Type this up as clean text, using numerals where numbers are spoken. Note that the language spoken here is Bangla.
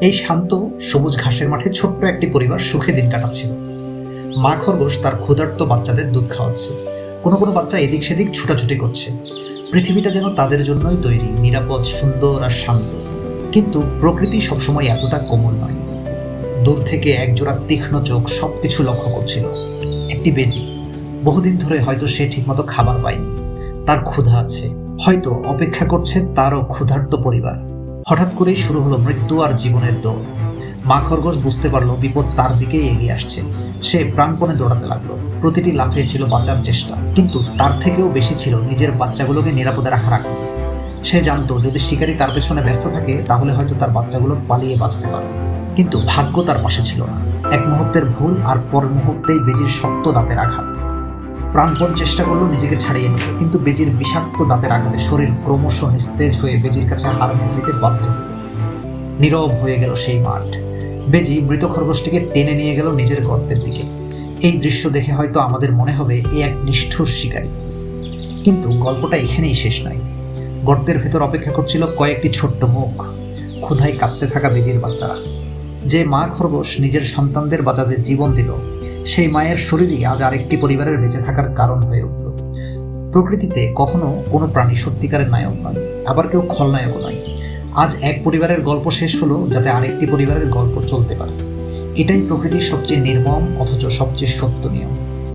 এই শান্ত সবুজ ঘাসের মাঠে ছোট্ট একটি পরিবার সুখে দিন কাটাচ্ছিল। মা খরগোশ তার ক্ষুধার্ত বাচ্চাদের দুধ খাওয়াচ্ছে। কোনো কোনো বাচ্চা এদিক সেদিক ছুটাছুটি করছে। পৃথিবীটা যেন তাদের জন্যই তৈরি, নিরাপদ, সুন্দর আর শান্ত। কিন্তু প্রকৃতি সবসময় এতটা কোমল নয়। দূর থেকে একজোড়া তীক্ষ্ণ চোখ সবকিছু লক্ষ্য করছিল। একটি বেজি, বহুদিন ধরে হয়তো সে ঠিকমতো খাবার পায়নি, তার ক্ষুধা আছে, হয়তো অপেক্ষা করছে তারও ক্ষুধার্ত পরিবার। হঠাৎ করেই শুরু হলো মৃত্যু আর জীবনের দৌড়। মা খরগোশ বুঝতে পারলো বিপদ তার দিকেই এগিয়ে আসছে। সে প্রাণপণে দৌড়াতে লাগলো। প্রতিটি লাফে ছিল বাঁচার চেষ্টা, কিন্তু তার থেকেও বেশি ছিল নিজের বাচ্চাগুলোকে নিরাপদে রাখার আকুতি। সে জানতো যদি শিকারী তার পেছনে ব্যস্ত থাকে তাহলে হয়তো তার বাচ্চাগুলো পালিয়ে বাঁচতে পারবে। কিন্তু ভাগ্য তার পাশে ছিল না। এক মুহূর্তের ভুল আর পর মুহূর্তেই বেজির শক্ত দাঁতের আঘাত। প্রাণপণ চেষ্টা করলো নিজেকে ছাড়িয়ে নিতে, কিন্তু বেজির বিষাক্ত দাঁতের আঘাতে শরীর ক্রমশ নিস্তেজ হয়ে বেজির কাছে হার মেনে নিতে বাধ্য হলো। নীরব হয়ে গেল সেই মাঠ। বেজি মৃত খরগোশটিকে টেনে নিয়ে গেল নিজের গর্তের দিকে। এই দৃশ্য দেখে হয়তো আমাদের মনে হবে এ এক নিষ্ঠুর শিকারী, কিন্তু গল্পটা এখানেই শেষ নয়। গর্তের ভেতর অপেক্ষা করছিল কয়েকটি ছোট্ট মুখ, ক্ষুধায় কাঁপতে থাকা বেজির বাচ্চারা। যে মা খরগোশ নিজের সন্তানদের বাঁচাতে জীবন দিল, সেই মায়ের শরীরই আজ আরেকটি পরিবারের বেঁচে থাকার কারণ হয়ে উঠল। প্রকৃতিতে কখনো কোনো প্রাণী সত্যিকারের নায়ক নয়, আবার কেউ খলনায়কও নয়। আজ এক পরিবারের গল্প শেষ হলো যাতে আরেকটি পরিবারের গল্প চলতে পারে। এটাই প্রকৃতির সবচেয়ে নির্মম অথচ সবচেয়ে সত্য নিয়ম।